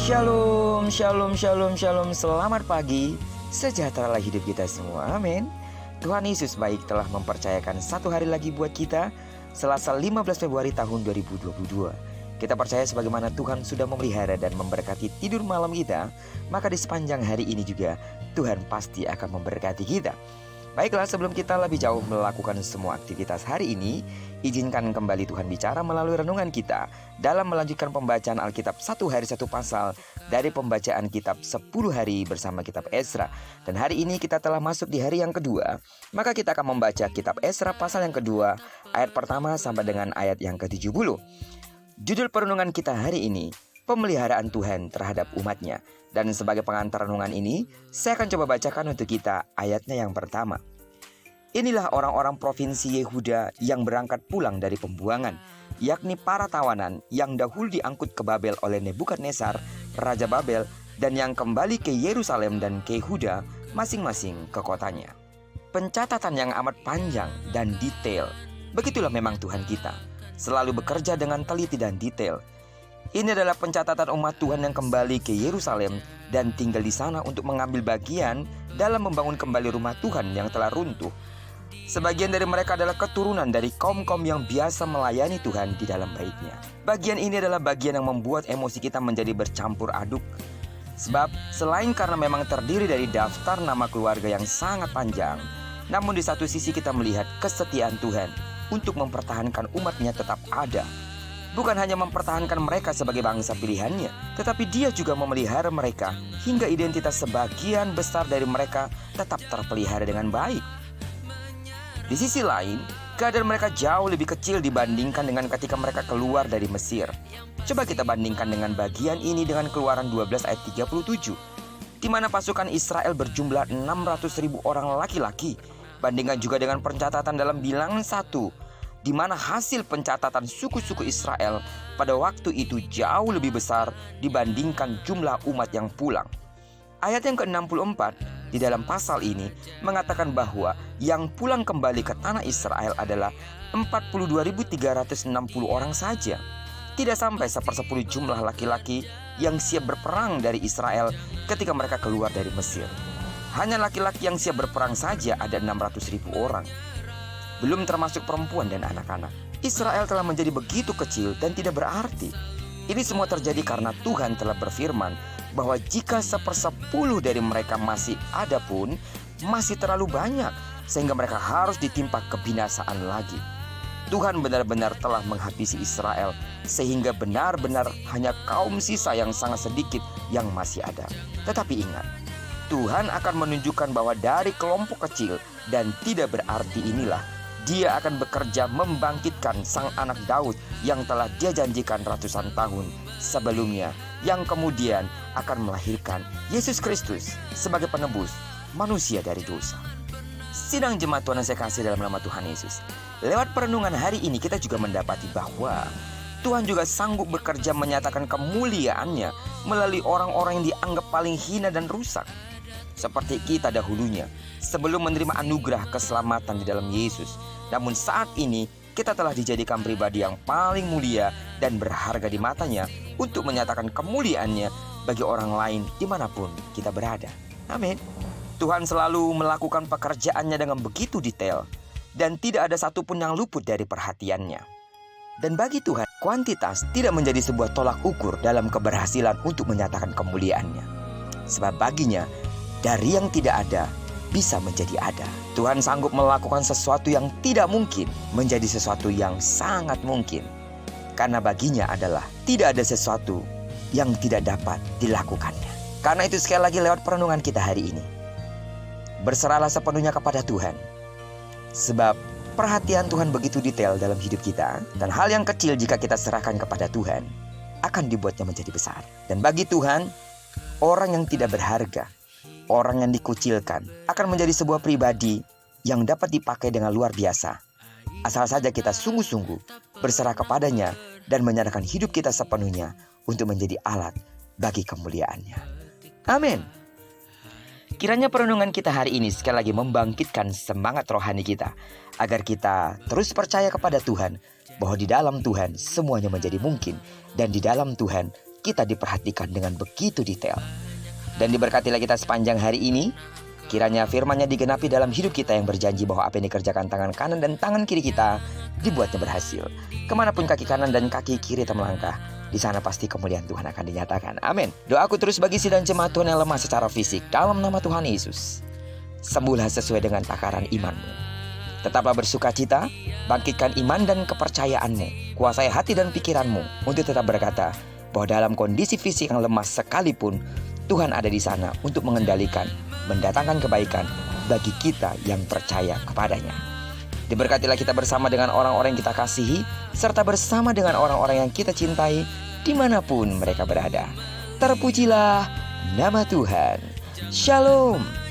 Shalom, shalom, shalom, shalom. Selamat pagi. Sejahteralah hidup kita semua. Amin. Tuhan Yesus baik telah mempercayakan satu hari lagi buat kita, Selasa 15 Februari tahun 2022. Kita percaya sebagaimana Tuhan sudah memelihara dan memberkati tidur malam kita, maka di sepanjang hari ini juga Tuhan pasti akan memberkati kita. Baiklah, sebelum kita lebih jauh melakukan semua aktivitas hari ini, izinkan kembali Tuhan bicara melalui renungan kita dalam melanjutkan pembacaan Alkitab satu hari satu pasal dari pembacaan kitab 10 hari bersama kitab Ezra. Dan hari ini kita telah masuk di hari yang kedua, maka kita akan membaca kitab Ezra pasal yang kedua, ayat pertama sampai dengan ayat yang ke-70. Judul perenungan kita hari ini, pemeliharaan Tuhan terhadap umatnya. Dan sebagai pengantar renungan ini, saya akan coba bacakan untuk kita ayatnya yang pertama. Inilah orang-orang provinsi Yehuda yang berangkat pulang dari pembuangan, yakni para tawanan yang dahulu diangkut ke Babel oleh Nebukadnezar, Raja Babel, dan yang kembali ke Yerusalem dan ke Yehuda, masing-masing ke kotanya. Pencatatan yang amat panjang dan detail, begitulah memang Tuhan kita, selalu bekerja dengan teliti dan detail. Ini adalah pencatatan umat Tuhan yang kembali ke Yerusalem dan tinggal di sana untuk mengambil bagian dalam membangun kembali rumah Tuhan yang telah runtuh. Sebagian dari mereka adalah keturunan dari kaum-kaum yang biasa melayani Tuhan di dalam baitnya. Bagian ini adalah bagian yang membuat emosi kita menjadi bercampur aduk. Sebab selain karena memang terdiri dari daftar nama keluarga yang sangat panjang, namun di satu sisi kita melihat kesetiaan Tuhan untuk mempertahankan umatnya tetap ada. Bukan hanya mempertahankan mereka sebagai bangsa pilihannya, tetapi Dia juga memelihara mereka hingga identitas sebagian besar dari mereka tetap terpelihara dengan baik. Di sisi lain, keadaan mereka jauh lebih kecil dibandingkan dengan ketika mereka keluar dari Mesir. Coba kita bandingkan dengan bagian ini dengan Keluaran 12 ayat 37, di mana pasukan Israel berjumlah 600.000 orang laki-laki. Bandingkan juga dengan pencatatan dalam Bilangan 1, di mana hasil pencatatan suku-suku Israel pada waktu itu jauh lebih besar dibandingkan jumlah umat yang pulang. Ayat yang ke-64 di dalam pasal ini mengatakan bahwa yang pulang kembali ke tanah Israel adalah 42.360 orang saja. Tidak sampai 1/10 jumlah laki-laki yang siap berperang dari Israel ketika mereka keluar dari Mesir. Hanya laki-laki yang siap berperang saja ada 600.000 orang. Belum termasuk perempuan dan anak-anak. Israel telah menjadi begitu kecil dan tidak berarti. Ini semua terjadi karena Tuhan telah berfirman bahwa jika 1/10 dari mereka masih ada pun, masih terlalu banyak, sehingga mereka harus ditimpa kebinasaan lagi. Tuhan benar-benar telah menghabisi Israel, sehingga benar-benar hanya kaum sisa yang sangat sedikit yang masih ada. Tetapi ingat, Tuhan akan menunjukkan bahwa dari kelompok kecil dan tidak berarti inilah Dia akan bekerja membangkitkan sang anak Daud yang telah Dia janjikan ratusan tahun sebelumnya, yang kemudian akan melahirkan Yesus Kristus sebagai penebus manusia dari dosa. Sidang jemaat Tuhan yang saya kasih dalam nama Tuhan Yesus, lewat perenungan hari ini kita juga mendapati bahwa Tuhan juga sanggup bekerja menyatakan kemuliaannya melalui orang-orang yang dianggap paling hina dan rusak. Seperti kita dahulunya, sebelum menerima anugerah keselamatan di dalam Yesus. Namun saat ini kita telah dijadikan pribadi yang paling mulia dan berharga di matanya untuk menyatakan kemuliaannya bagi orang lain dimanapun kita berada. Amin. Tuhan selalu melakukan pekerjaannya dengan begitu detail dan tidak ada satupun yang luput dari perhatiannya. Dan bagi Tuhan, kuantitas tidak menjadi sebuah tolak ukur dalam keberhasilan untuk menyatakan kemuliaannya. Sebab baginya, dari yang tidak ada bisa menjadi ada. Tuhan sanggup melakukan sesuatu yang tidak mungkin menjadi sesuatu yang sangat mungkin. Karena baginya adalah tidak ada sesuatu yang tidak dapat dilakukannya. Karena itu sekali lagi lewat perenungan kita hari ini, berserahlah sepenuhnya kepada Tuhan. Sebab perhatian Tuhan begitu detail dalam hidup kita. Dan hal yang kecil jika kita serahkan kepada Tuhan akan dibuatnya menjadi besar. Dan bagi Tuhan, orang yang tidak berharga, orang yang dikucilkan akan menjadi sebuah pribadi yang dapat dipakai dengan luar biasa. Asal saja kita sungguh-sungguh berserah kepadanya dan menyerahkan hidup kita sepenuhnya untuk menjadi alat bagi kemuliaannya. Amin. Kiranya perenungan kita hari ini sekali lagi membangkitkan semangat rohani kita, agar kita terus percaya kepada Tuhan bahwa di dalam Tuhan semuanya menjadi mungkin, dan di dalam Tuhan kita diperhatikan dengan begitu detail. Dan diberkatilah kita sepanjang hari ini. Kiranya firman-Nya digenapi dalam hidup kita yang berjanji bahwa apa yang dikerjakan tangan kanan dan tangan kiri kita dibuatnya berhasil. Kemanapun kaki kanan dan kaki kiri kita melangkah, di sana pasti kemuliaan Tuhan akan dinyatakan. Amin. Doaku terus bagi sidang jemaat Tuhan yang lemah secara fisik dalam nama Tuhan Yesus. Sembuhlah sesuai dengan takaran imanmu. Tetaplah bersuka cita, bangkitkan iman dan kepercayaanmu. Kuasai hati dan pikiranmu untuk tetap berkata bahwa dalam kondisi fisik yang lemah sekalipun, Tuhan ada di sana untuk mengendalikan, mendatangkan kebaikan bagi kita yang percaya kepadanya. Diberkatilah kita bersama dengan orang-orang yang kita kasihi, serta bersama dengan orang-orang yang kita cintai, dimanapun mereka berada. Terpujilah nama Tuhan. Shalom.